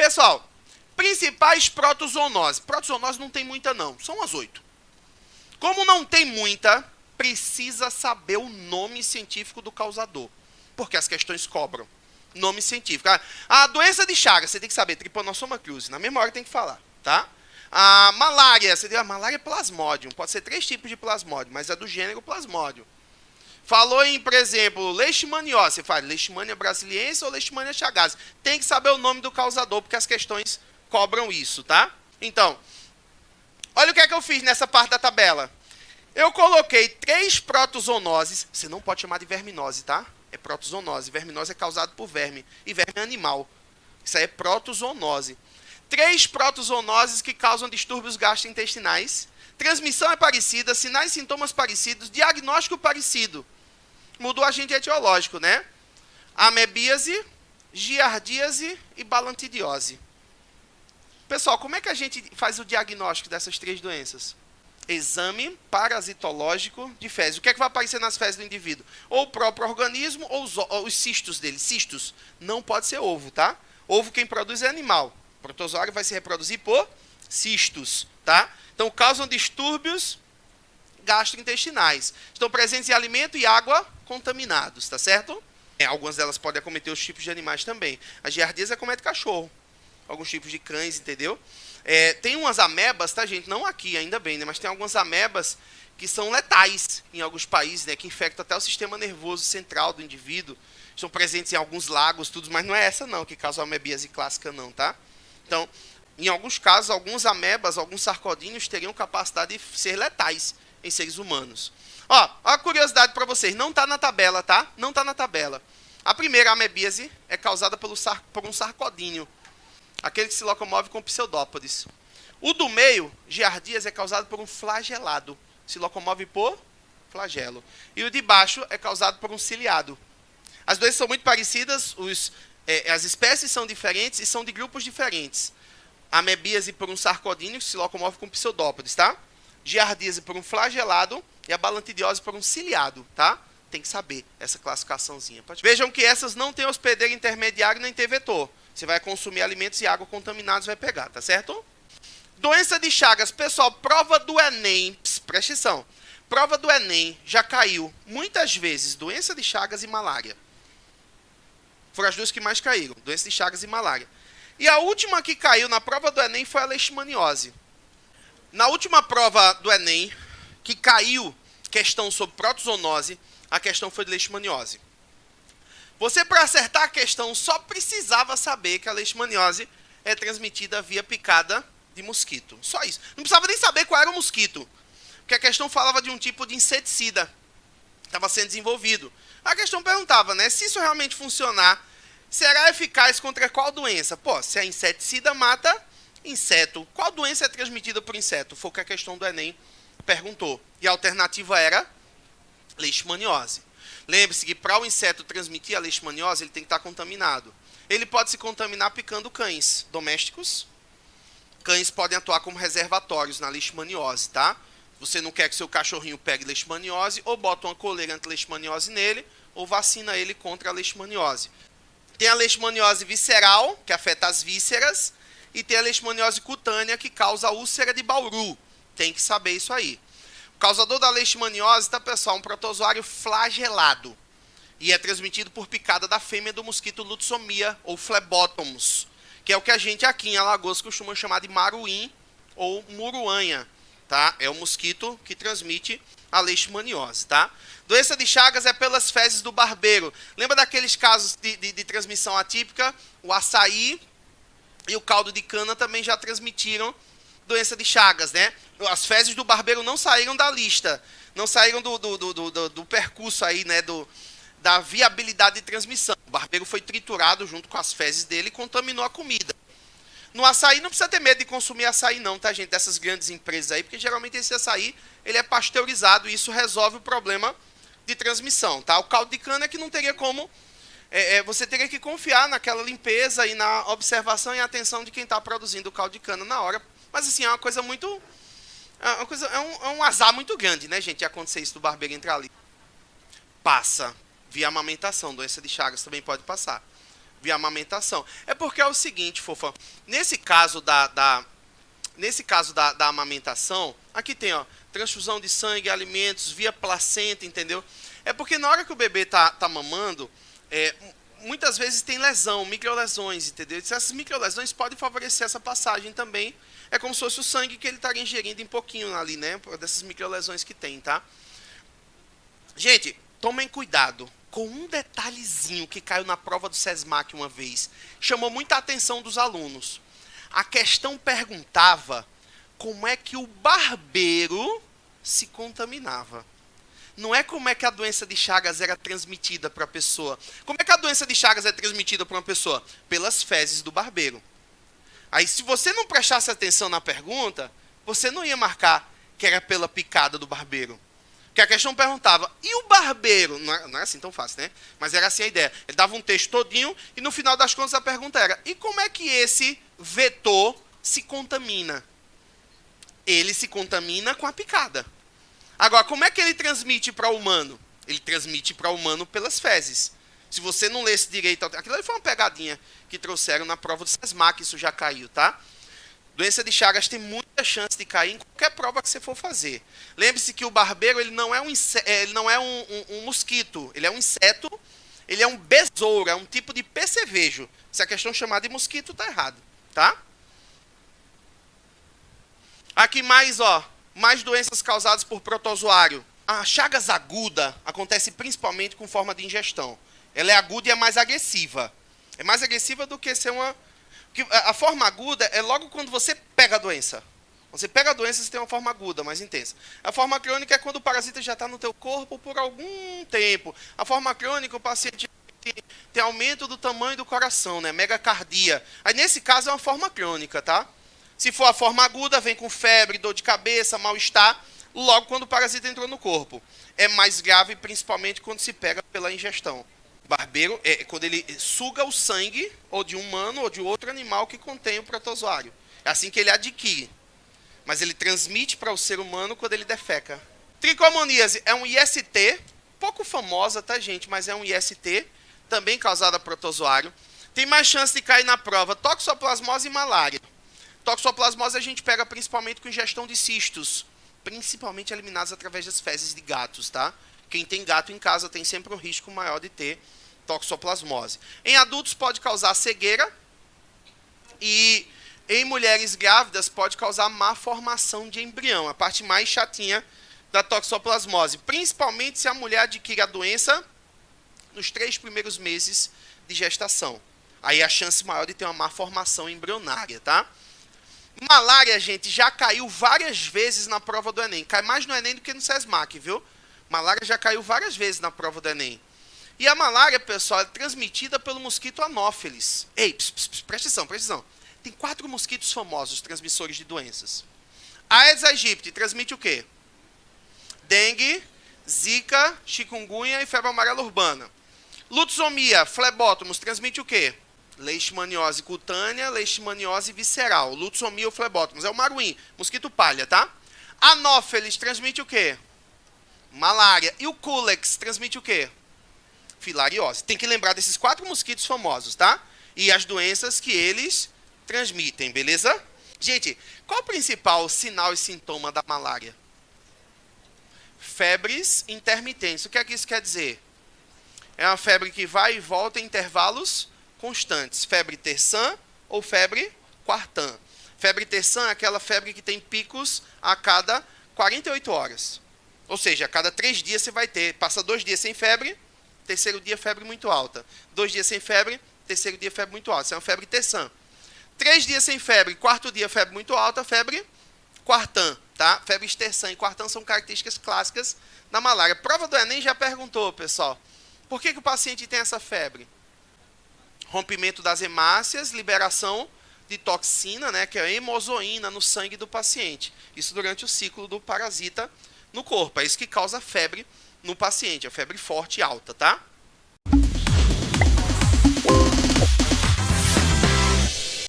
Pessoal, principais protozoonoses. Protozoonose não tem muita não, são umas 8. Como não tem muita, precisa saber o nome científico do causador, porque as questões cobram. Nome científico. A doença de Chagas, você tem que saber, Trypanosoma cruzi, na mesma hora tem que falar, tá? A malária, você tem a malária plasmodium, pode ser 3 tipos de plasmodium, mas é do gênero plasmodium. Falou em, por exemplo, leishmaniose, você fala leishmania brasiliense ou leishmania chagas. Tem que saber o nome do causador, porque as questões cobram isso, tá? Então, olha o que é que eu fiz nessa parte da tabela. Eu coloquei 3 protozoonoses, você não pode chamar de verminose, tá? É protozoonose. Verminose é causado por verme. E verme é animal. Isso aí é protozoonose. 3 protozoonoses que causam distúrbios gastrointestinais. Transmissão é parecida, sinais e sintomas parecidos, diagnóstico parecido. Mudou o agente etiológico, né? Amebíase, giardíase e balantidiose. Pessoal, como é que a gente faz o diagnóstico dessas 3 doenças? Exame parasitológico de fezes. O que é que vai aparecer nas fezes do indivíduo? Ou o próprio organismo ou os cistos dele. Cistos não pode ser ovo, tá? Ovo quem produz é animal. O protozoário vai se reproduzir por cistos, tá? Então causam distúrbios gastrointestinais. Estão presentes em alimento e água contaminados, tá certo? Algumas delas podem acometer os tipos de animais também. A giardíase acomete cachorro. Alguns tipos de cães, entendeu? Tem umas amebas, tá, gente? Não aqui, ainda bem, né? Mas tem algumas amebas que são letais em alguns países, né? Que infectam até o sistema nervoso central do indivíduo. Estão presentes em alguns lagos, tudo, mas não é essa não que causa a amebíase clássica não, tá? Então, em alguns casos, alguns amebas, alguns sarcodíneos teriam capacidade de ser letais em seres humanos. Ó, a curiosidade para vocês, não tá na tabela, tá? Não tá na tabela. A primeira, a amebíase, é causada por um sarcodíneo. Aquele que se locomove com pseudópodes. O do meio, giardíase, é causado por um flagelado. Se locomove por flagelo. E o de baixo é causado por um ciliado. As doenças são muito parecidas, as espécies são diferentes e são de grupos diferentes. Amebíase por um sarcodíneo que se locomove com pseudópodes, tá? Giardíase por um flagelado e a balantidiose por um ciliado, tá? Tem que saber essa classificaçãozinha. Vejam que essas não têm hospedeiro intermediário nem tem vetor. Você vai consumir alimentos e água contaminados, vai pegar, tá certo? Doença de Chagas. Pessoal, prova do Enem. Presta atenção. Prova do Enem já caiu muitas vezes doença de Chagas e malária. Foram as duas que mais caíram. Doença de Chagas e malária. E a última que caiu na prova do Enem foi a leishmaniose. Na última prova do Enem, que caiu questão sobre protozoonose, a questão foi de leishmaniose. Você, para acertar a questão, só precisava saber que a leishmaniose é transmitida via picada de mosquito. Só isso. Não precisava nem saber qual era o mosquito. Porque a questão falava de um tipo de inseticida que estava sendo desenvolvido. A questão perguntava, né? Se isso realmente funcionar, será eficaz contra qual doença? Pô, se a inseticida mata inseto, qual doença é transmitida por inseto? Foi o que a questão do Enem perguntou. E a alternativa era leishmaniose. Lembre-se que para o inseto transmitir a leishmaniose, ele tem que estar contaminado. Ele pode se contaminar picando cães domésticos. Cães podem atuar como reservatórios na leishmaniose, tá? Você não quer que seu cachorrinho pegue leishmaniose, ou bota uma coleira anti-leishmaniose nele, ou vacina ele contra a leishmaniose. Tem a leishmaniose visceral, que afeta as vísceras, e tem a leishmaniose cutânea, que causa úlcera de Bauru. Tem que saber isso aí. O causador da leishmaniose, tá, pessoal? Um protozoário flagelado. E é transmitido por picada da fêmea do mosquito Lutzomia, ou Phlebotomus, que é o que a gente aqui em Alagoas costuma chamar de maruim ou muruanha, tá? É o mosquito que transmite a leishmaniose, tá? Doença de Chagas é pelas fezes do barbeiro. Lembra daqueles casos de transmissão atípica? O açaí e o caldo de cana também já transmitiram doença de Chagas, né? As fezes do barbeiro não saíram da lista, não saíram do percurso aí, né? Da viabilidade de transmissão. O barbeiro foi triturado junto com as fezes dele e contaminou a comida. No açaí não precisa ter medo de consumir açaí não, tá, gente? Dessas grandes empresas aí, porque geralmente esse açaí ele é pasteurizado e isso resolve o problema de transmissão, tá? O caldo de cana é que não teria como... você teria que confiar naquela limpeza e na observação e atenção de quem está produzindo o caldo de cana na hora. Mas assim, é uma coisa muito... É um azar muito grande, né, gente? Acontecer isso do barbeiro entrar ali. Passa via amamentação. Doença de Chagas também pode passar. Via amamentação. É porque é o seguinte, fofa. Nesse caso da amamentação, aqui tem, ó, transfusão de sangue, alimentos, via placenta, entendeu? É porque na hora que o bebê tá mamando, muitas vezes tem lesão, microlesões, entendeu? Essas microlesões podem favorecer essa passagem também. É como se fosse o sangue que ele estaria ingerindo em pouquinho ali, né? Dessas microlesões que tem, tá? Gente, tomem cuidado com um detalhezinho que caiu na prova do SESMAC uma vez. Chamou muita atenção dos alunos. A questão perguntava como é que o barbeiro se contaminava. Não é como é que a doença de Chagas era transmitida para a pessoa. Como é que a doença de Chagas é transmitida para uma pessoa? Pelas fezes do barbeiro. Aí, se você não prestasse atenção na pergunta, você não ia marcar que era pela picada do barbeiro. Porque a questão perguntava, e o barbeiro? Não é assim tão fácil, né? Mas era assim a ideia. Ele dava um texto todinho e no final das contas a pergunta era, e como é que esse vetor se contamina? Ele se contamina com a picada. Agora, como é que ele transmite para o humano? Ele transmite para o humano pelas fezes. Se você não lesse direito... Aquilo ali foi uma pegadinha que trouxeram na prova do SESMAC, isso já caiu, tá? Doença de Chagas tem muita chance de cair em qualquer prova que você for fazer. Lembre-se que o barbeiro ele não é um mosquito, ele é um inseto, ele é um besouro, é um tipo de percevejo. Se a questão chamada de mosquito, tá errado, tá? Aqui mais, ó, mais doenças causadas por protozoário. A Chagas aguda acontece principalmente com forma de ingestão. Ela é aguda e é mais agressiva. É mais agressiva do que ser uma... A forma aguda é logo quando você pega a doença. Você pega a doença, você tem uma forma aguda, mais intensa. A forma crônica é quando o parasita já está no teu corpo por algum tempo. A forma crônica, o paciente tem aumento do tamanho do coração, né? Megacardia. Aí, nesse caso, é uma forma crônica, tá? Se for a forma aguda, vem com febre, dor de cabeça, mal-estar, logo quando o parasita entrou no corpo. É mais grave, principalmente, quando se pega pela ingestão. Barbeiro é quando ele suga o sangue ou de um humano ou de outro animal que contém o protozoário. É assim que ele adquire. Mas ele transmite para o ser humano quando ele defeca. Tricomoníase é um IST, pouco famosa, tá, gente? Mas é um IST, também causada por protozoário. Tem mais chance de cair na prova toxoplasmose e malária. Toxoplasmose a gente pega principalmente com ingestão de cistos, principalmente eliminados através das fezes de gatos, tá? Quem tem gato em casa tem sempre um risco maior de ter toxoplasmose. Em adultos pode causar cegueira e em mulheres grávidas pode causar má formação de embrião, a parte mais chatinha da toxoplasmose, principalmente se a mulher adquire a doença nos 3 primeiros meses de gestação. Aí a chance maior de ter uma má formação embrionária, tá? Malária, gente, já caiu várias vezes na prova do Enem. Cai mais no Enem do que no SESMAC, viu? Malária já caiu várias vezes na prova do Enem. E a malária, pessoal, é transmitida pelo mosquito Anopheles. Ei, presta atenção. Tem 4 mosquitos famosos transmissores de doenças. Aedes aegypti transmite o quê? Dengue, zika, chikungunya e febre amarela urbana. Lutzomia, flebótomos, transmite o quê? Leishmaniose cutânea, leishmaniose visceral. Lutzomia ou flebótomos. É o maruim, mosquito palha, tá? Anopheles transmite o quê? Malária. E o Culex transmite o quê? Filariose. Tem que lembrar desses 4 mosquitos famosos, tá? E as doenças que eles transmitem, beleza? Gente, qual o principal sinal e sintoma da malária? Febres intermitentes. O que é que isso quer dizer? É uma febre que vai e volta em intervalos constantes. Febre terçã ou febre quartã. Febre terçã é aquela febre que tem picos a cada 48 horas. Ou seja, a cada 3 dias você vai ter, passa 2 dias sem febre, terceiro dia febre muito alta. 2 dias sem febre, terceiro dia febre muito alta. Isso é uma febre terçã. 3 dias sem febre, quarto dia febre muito alta, febre quartã, tá? Febres terçã e quartã são características clássicas da malária. Prova do Enem já perguntou, pessoal, por que o paciente tem essa febre? Rompimento das hemácias, liberação de toxina, né, que é a hemozoína no sangue do paciente. Isso durante o ciclo do parasita no corpo. É isso que causa febre no paciente, a febre forte e alta, tá?